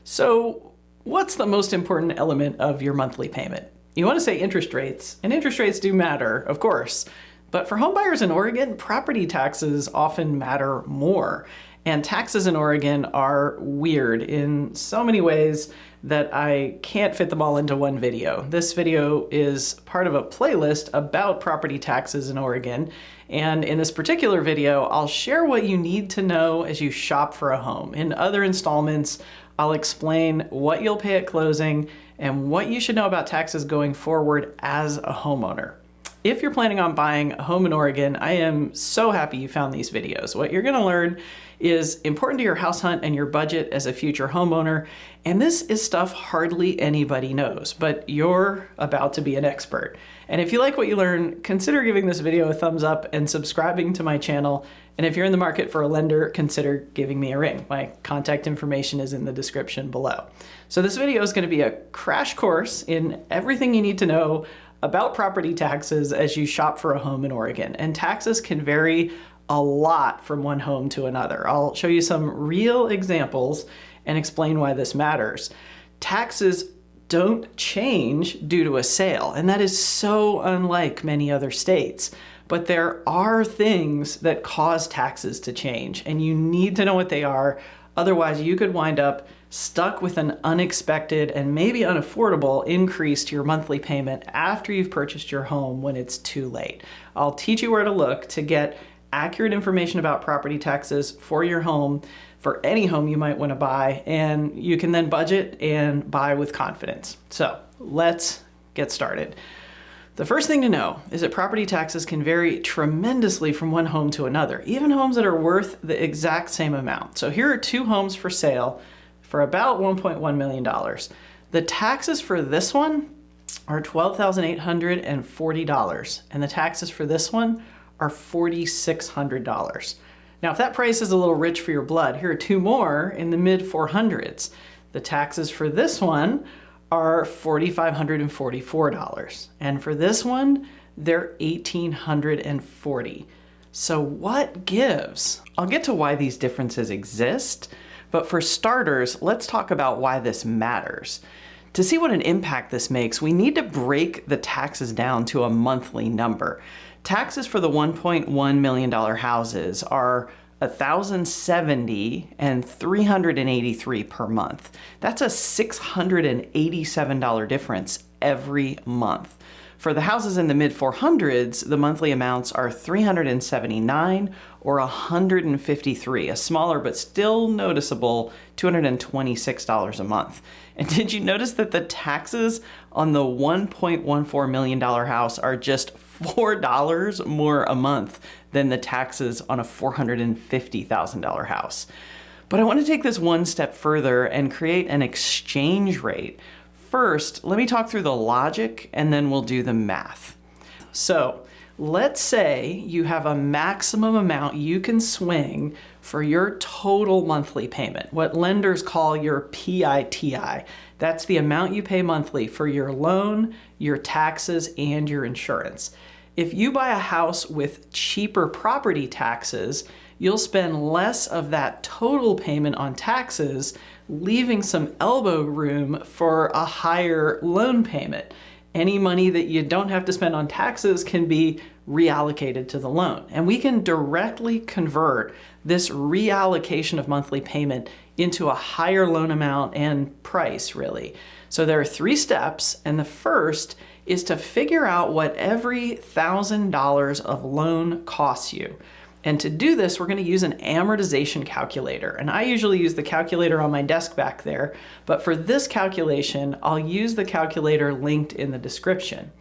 So what's the most important element of your monthly payment? You want to say interest rates, and interest rates do matter, of course. But for home buyers in Oregon, property taxes often matter more. And taxes in Oregon are weird in so many ways that I can't fit them all into one video. This video is part of a playlist about property taxes in Oregon. And in this particular video, I'll share what you need to know as you shop for a home. In other installments, I'll explain what you'll pay at closing and what you should know about taxes going forward as a homeowner. If you're planning on buying a home in Oregon, I am so happy you found these videos. What you're gonna learn is important to your house hunt and your budget as a future homeowner. And this is stuff hardly anybody knows, but you're about to be an expert. And if you like what you learn, consider giving this video a thumbs up and subscribing to my channel. And if you're in the market for a lender, consider giving me a ring. My contact information is in the description below. So this video is gonna be a crash course in everything you need to know about property taxes as you shop for a home in Oregon. And taxes can vary a lot from one home to another. I'll show you some real examples and explain why this matters. Taxes don't change due to a sale, and that is so unlike many other states. But there are things that cause taxes to change, and you need to know what they are. Otherwise, you could wind up stuck with an unexpected and maybe unaffordable increase to your monthly payment after you've purchased your home when it's too late. I'll teach you where to look to get accurate information about property taxes for your home, for any home you might want to buy, and you can then budget and buy with confidence. So let's get started. The first thing to know is that property taxes can vary tremendously from one home to another, even homes that are worth the exact same amount. So here are two homes for sale for about $1.1 million. The taxes for this one are $12,840, and the taxes for this one are $4,600. Now, if that price is a little rich for your blood, here are two more in the mid 400s. The taxes for this one are $4,544, and for this one, they're $1,840. So what gives? I'll get to why these differences exist, but for starters, let's talk about why this matters. To see what an impact this makes, we need to break the taxes down to a monthly number. Taxes for the $1.1 million houses are $1,070 and $383 per month. That's a $687 difference every month. For the houses in the mid 400s, the monthly amounts are $379 or $153, a smaller but still noticeable $226 a month. And did you notice that the taxes on the $1.14 million house are just $4 more a month than the taxes on a $450,000 house? But I want to take this one step further and create an exchange rate. First, let me talk through the logic and then we'll do the math. So let's say you have a maximum amount you can swing for your total monthly payment, what lenders call your PITI. That's the amount you pay monthly for your loan, your taxes, and your insurance. If you buy a house with cheaper property taxes, you'll spend less of that total payment on taxes, leaving some elbow room for a higher loan payment. Any money that you don't have to spend on taxes can be reallocated to the loan. And we can directly convert this reallocation of monthly payment into a higher loan amount and price, really. So there are three steps, and the first is to figure out what every $1,000 of loan costs you. And to do this, we're going to use an amortization calculator. And I usually use the calculator on my desk back there, but for this calculation, I'll use the calculator linked in the description.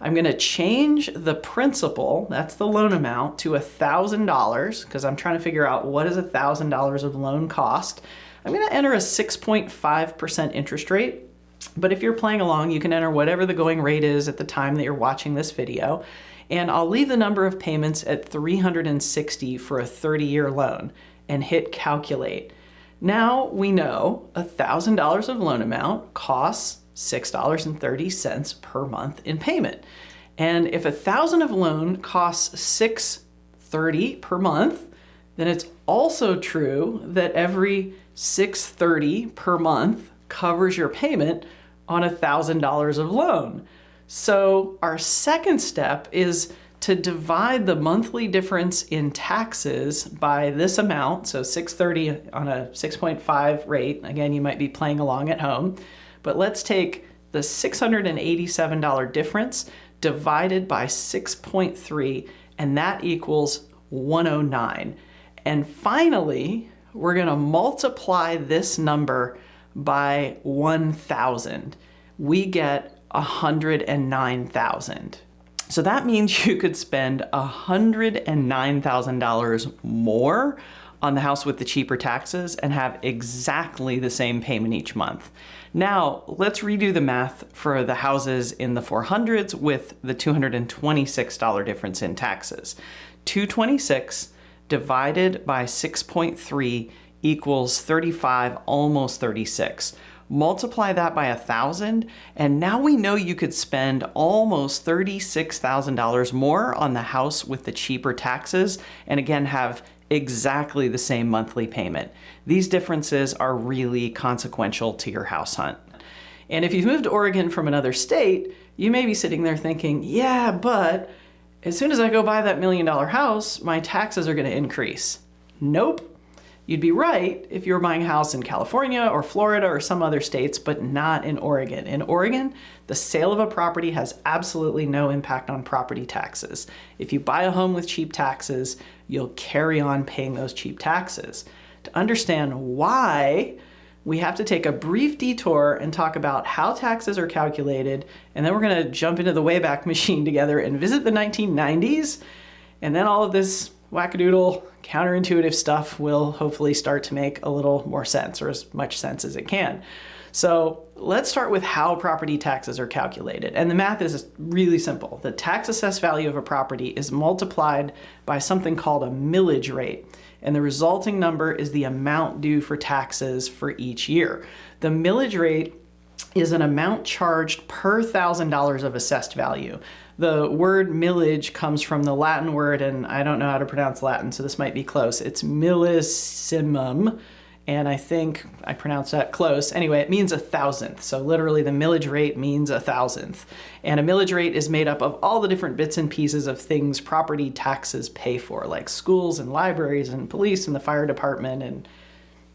I'm going to change the principal, that's the loan amount, to $1,000 because I'm trying to figure out what is $1,000 of loan cost. I'm going to enter a 6.5% interest rate. But if you're playing along, you can enter whatever the going rate is at the time that you're watching this video. And I'll leave the number of payments at 360 for a 30-year loan and hit calculate. Now we know $1,000 of loan amount costs $6.30 per month in payment. And if $1,000 of loan costs $6.30 per month, then it's also true that every $630 per month covers your payment on $1,000 of loan. So our second step is to divide the monthly difference in taxes by this amount, so $630 on a 6.5 rate. Again, you might be playing along at home, but let's take the $687 difference divided by 6.3, and that equals 109. And finally, we're going to multiply this number by 1,000. We get 109,000. So that means you could spend $109,000 more on the house with the cheaper taxes and have exactly the same payment each month. Now, let's redo the math for the houses in the 400s with the $226 difference in taxes. 226 divided by 6.3 equals 35, almost 36. Multiply that by 1,000, and now we know you could spend almost $36,000 more on the house with the cheaper taxes, and again have exactly the same monthly payment. These differences are really consequential to your house hunt. And if you've moved to Oregon from another state, you may be sitting there thinking, yeah, but as soon as I go buy that $1 million house, my taxes are going to increase. Nope. You'd be right if you were buying a house in California or Florida or some other states, but not in Oregon. In Oregon, the sale of a property has absolutely no impact on property taxes. If you buy a home with cheap taxes, you'll carry on paying those cheap taxes. To understand why, we have to take a brief detour and talk about how taxes are calculated, and then we're going to jump into the Wayback Machine together and visit the 1990s, and then all of this wackadoodle, counterintuitive stuff will hopefully start to make a little more sense, or as much sense as it can. So let's start with how property taxes are calculated. And the math is really simple. The tax assessed value of a property is multiplied by something called a millage rate. And the resulting number is the amount due for taxes for each year. The millage rate is an amount charged per $1,000 of assessed value. The word millage comes from the Latin word, and I don't know how to pronounce Latin, so this might be close. It's millissimum, and I think I pronounced that close. Anyway, it means 1,000th. So literally the millage rate means 1,000th. And a millage rate is made up of all the different bits and pieces of things property taxes pay for, like schools and libraries and police and the fire department and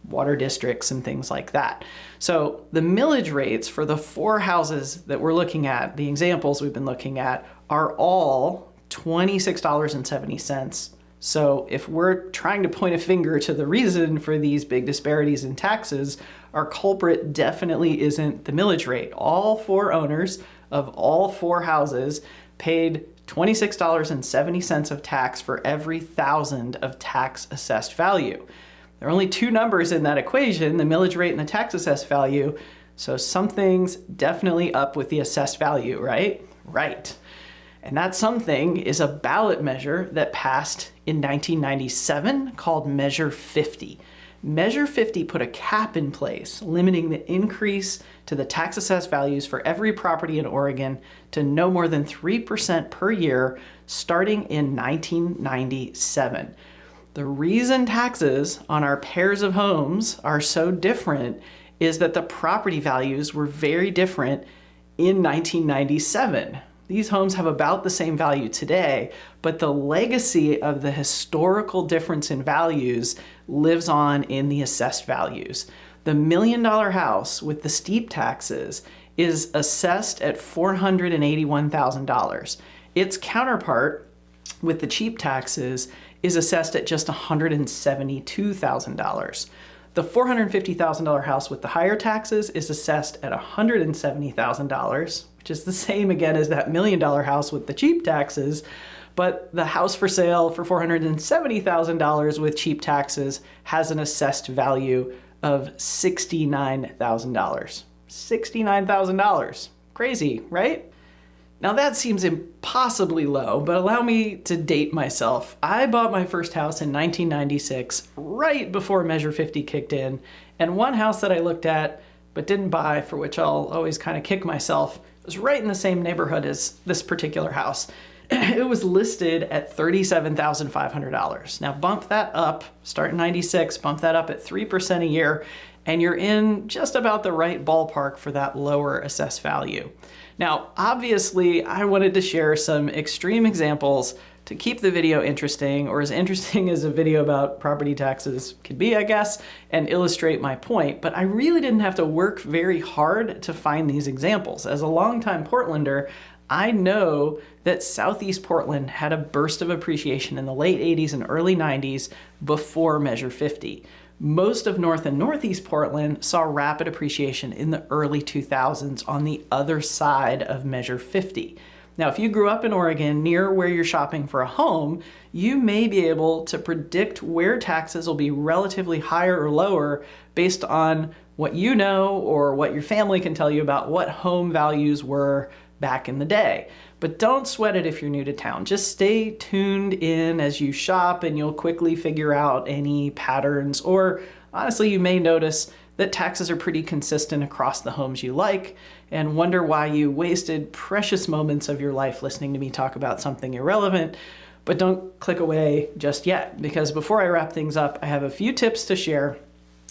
water districts and things like that. So the millage rates for the 4 houses that we're looking at, the examples we've been looking at, are all $26.70. So if we're trying to point a finger to the reason for these big disparities in taxes, our culprit definitely isn't the millage rate. All 4 owners of all 4 houses paid $26.70 of tax for every 1,000 of tax assessed value. There are only 2 numbers in that equation, the millage rate and the tax assessed value, so something's definitely up with the assessed value, right? Right. And that something is a ballot measure that passed in 1997 called Measure 50. Measure 50 put a cap in place, limiting the increase to the tax assessed values for every property in Oregon to no more than 3% per year, starting in 1997. The reason taxes on our pairs of homes are so different is that the property values were very different in 1997. These homes have about the same value today, but the legacy of the historical difference in values lives on in the assessed values. The $1 million house with the steep taxes is assessed at $481,000. Its counterpart with the cheap taxes is assessed at just $172,000. The $450,000 house with the higher taxes is assessed at $170,000, which is the same again as that $1 million house with the cheap taxes, but the house for sale for $470,000 with cheap taxes has an assessed value of $69,000. $69,000. Crazy, right? Now that seems impossibly low, but allow me to date myself. I bought my first house in 1996, right before Measure 50 kicked in, and one house that I looked at but didn't buy, for which I'll always kind of kick myself, was right in the same neighborhood as this particular house. it was listed at $37,500. Now bump that up, start in 96, bump that up at 3% a year, and you're in just about the right ballpark for that lower assessed value. Now, obviously, I wanted to share some extreme examples to keep the video interesting, or as interesting as a video about property taxes could be, I guess, and illustrate my point. But I really didn't have to work very hard to find these examples. As a longtime Portlander, I know that Southeast Portland had a burst of appreciation in the late 80s and early 90s before Measure 50. Most of North and Northeast Portland saw rapid appreciation in the early 2000s on the other side of Measure 50. Now, if you grew up in Oregon near where you're shopping for a home, you may be able to predict where taxes will be relatively higher or lower based on what you know or what your family can tell you about what home values were back in the day. But don't sweat it if you're new to town. Just stay tuned in as you shop and you'll quickly figure out any patterns, or honestly, you may notice that taxes are pretty consistent across the homes you like and wonder why you wasted precious moments of your life listening to me talk about something irrelevant. But don't click away just yet, because before I wrap things up, I have a few tips to share,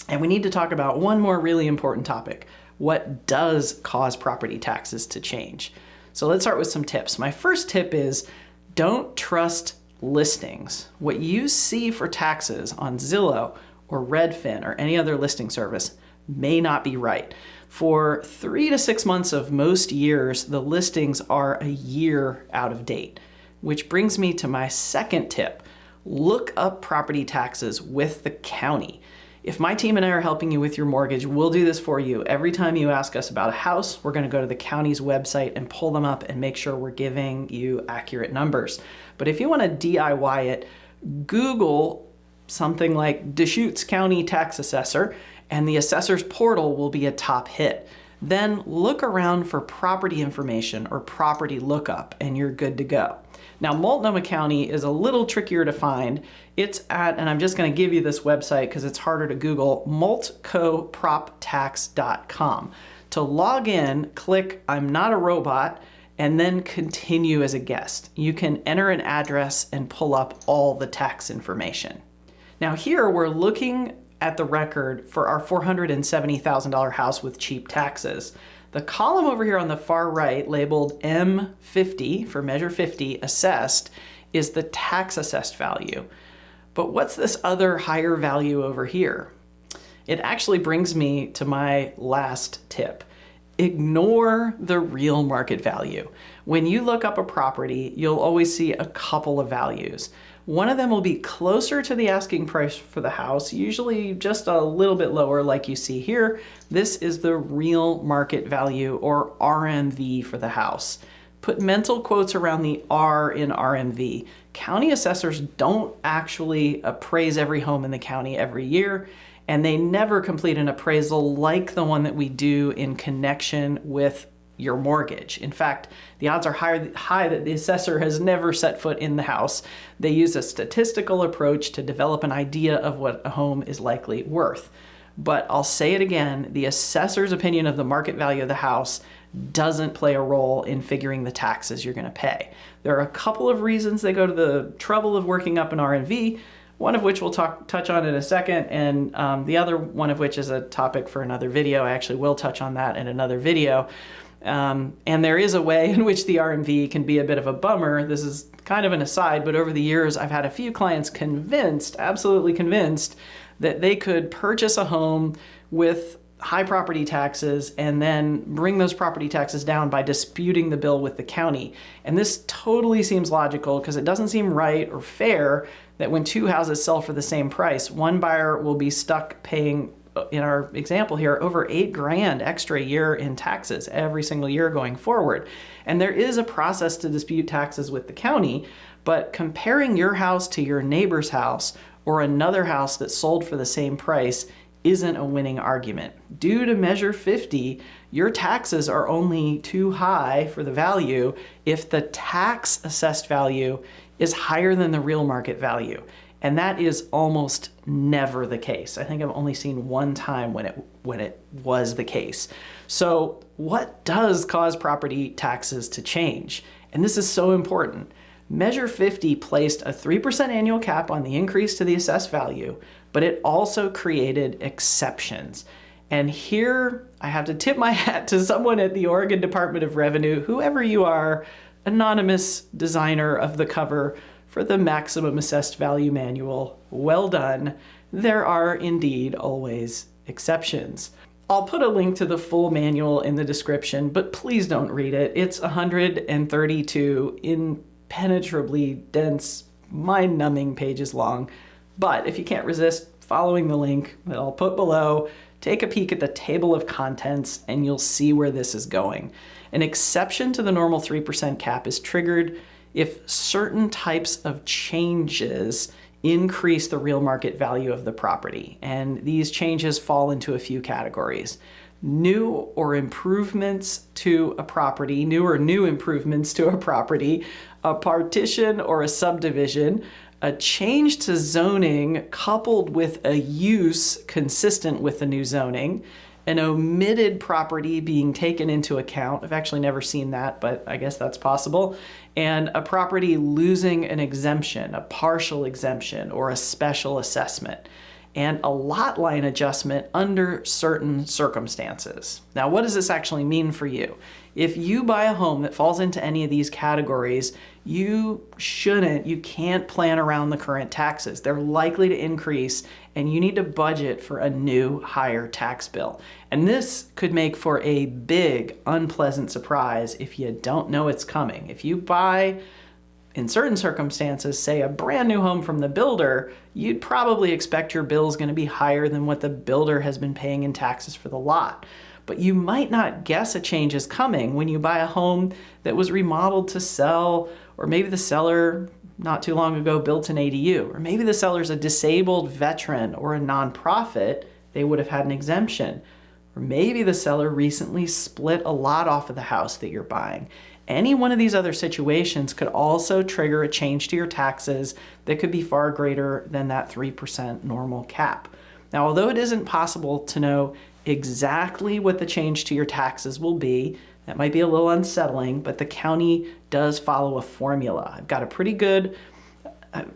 and we need to talk about one more really important topic: what does cause property taxes to change? So let's start with some tips. My first tip is don't trust listings. What you see for taxes on Zillow or Redfin or any other listing service may not be right. For 3 to 6 months of most years, the listings are a year out of date, which brings me to my second tip. Look up property taxes with the county. If my team and I are helping you with your mortgage, we'll do this for you. Every time you ask us about a house, we're going to go to the county's website and pull them up and make sure we're giving you accurate numbers. But if you want to DIY it, Google something like Deschutes County Tax Assessor, and the assessor's portal will be a top hit. Then look around for property information or property lookup, and you're good to go. Now, Multnomah County is a little trickier to find. It's at, and I'm just going to give you this website because it's harder to Google, multcoproptax.com. To log in, click I'm not a robot, and then continue as a guest. You can enter an address and pull up all the tax information. Now here we're looking at the record for our $470,000 house with cheap taxes. The column over here on the far right, labeled M50 for Measure 50 assessed, is the tax assessed value. But what's this other higher value over here? It actually brings me to my last tip. Ignore the real market value. When you look up a property, you'll always see a couple of values. One of them will be closer to the asking price for the house, usually just a little bit lower like you see here. This is the real market value, or RMV, for the house. Put mental quotes around the R in RMV. County assessors don't actually appraise every home in the county every year, and they never complete an appraisal like the one that we do in connection with your mortgage. In fact, the odds are high that the assessor has never set foot in the house. They use a statistical approach to develop an idea of what a home is likely worth. But I'll say it again, the assessor's opinion of the market value of the house doesn't play a role in figuring the taxes you're going to pay. There are a couple of reasons they go to the trouble of working up an RMV, one of which we'll touch on in a second, and the other one of which is a topic for another video. I actually will touch on that in another video. And there is a way in which the RMV can be a bit of a bummer. This is kind of an aside, but over the years, I've had a few clients convinced, absolutely convinced, that they could purchase a home with high property taxes and then bring those property taxes down by disputing the bill with the county. And this totally seems logical because it doesn't seem right or fair that when two houses sell for the same price, one buyer will be stuck paying, in our example here, over $8,000 extra a year in taxes every single year going forward. And there is a process to dispute taxes with the county, but comparing your house to your neighbor's house or another house that sold for the same price isn't a winning argument. Due to Measure 50, your taxes are only too high for the value if the tax assessed value is higher than the real market value. And that is almost never the case. I think I've only seen one time when it was the case. So what does cause property taxes to change? And this is so important. Measure 50 placed a 3% annual cap on the increase to the assessed value, but it also created exceptions. And here I have to tip my hat to someone at the Oregon Department of Revenue, whoever you are, anonymous designer of the cover for the Maximum Assessed Value Manual. Well done. There are indeed always exceptions. I'll put a link to the full manual in the description, but please don't read it. It's 132 impenetrably dense, mind-numbing pages long. But if you can't resist following the link that I'll put below, take a peek at the table of contents and you'll see where this is going. An exception to the normal 3% cap is triggered if certain types of changes increase the real market value of the property. And these changes fall into a few categories. New or improvements to a property, new improvements to a property, a partition or a subdivision, a change to zoning coupled with a use consistent with the new zoning, an omitted property being taken into account. I've actually never seen that, but I guess that's possible. And a property losing an exemption, a partial exemption, or a special assessment. And a lot line adjustment under certain circumstances. Now, what does this actually mean for you? If you buy a home that falls into any of these categories, you can't plan around the current taxes. They're likely to increase, and you need to budget for a new, higher tax bill. And this could make for a big, unpleasant surprise if you don't know it's coming. If you buy, in certain circumstances, say a brand new home from the builder, you'd probably expect your bill is going to be higher than what the builder has been paying in taxes for the lot. But you might not guess a change is coming when you buy a home that was remodeled to sell, or maybe the seller not too long ago built an ADU, or maybe the seller's a disabled veteran or a nonprofit, they would have had an exemption. Or maybe the seller recently split a lot off of the house that you're buying. Any one of these other situations could also trigger a change to your taxes that could be far greater than that 3% normal cap. Now, although it isn't possible to know exactly what the change to your taxes will be, that might be a little unsettling, but the county does follow a formula. I've got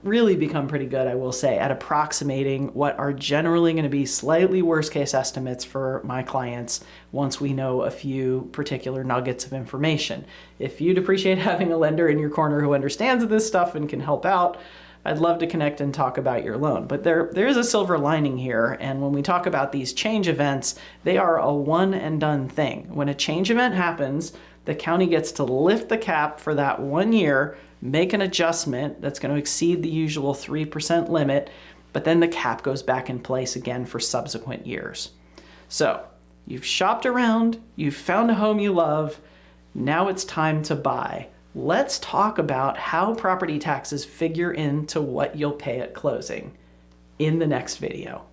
really become pretty good, I will say, at approximating what are generally going to be slightly worst case estimates for my clients once we know a few particular nuggets of information. If you'd appreciate having a lender in your corner who understands this stuff and can help out, I'd love to connect and talk about your loan. But there is a silver lining here, and when we talk about these change events, they are a one and done thing. When a change event happens, the county gets to lift the cap for that 1 year, make an adjustment that's going to exceed the usual 3% limit, but then the cap goes back in place again for subsequent years. So you've shopped around, you've found a home you love, now it's time to buy. Let's talk about how property taxes figure into what you'll pay at closing in the next video.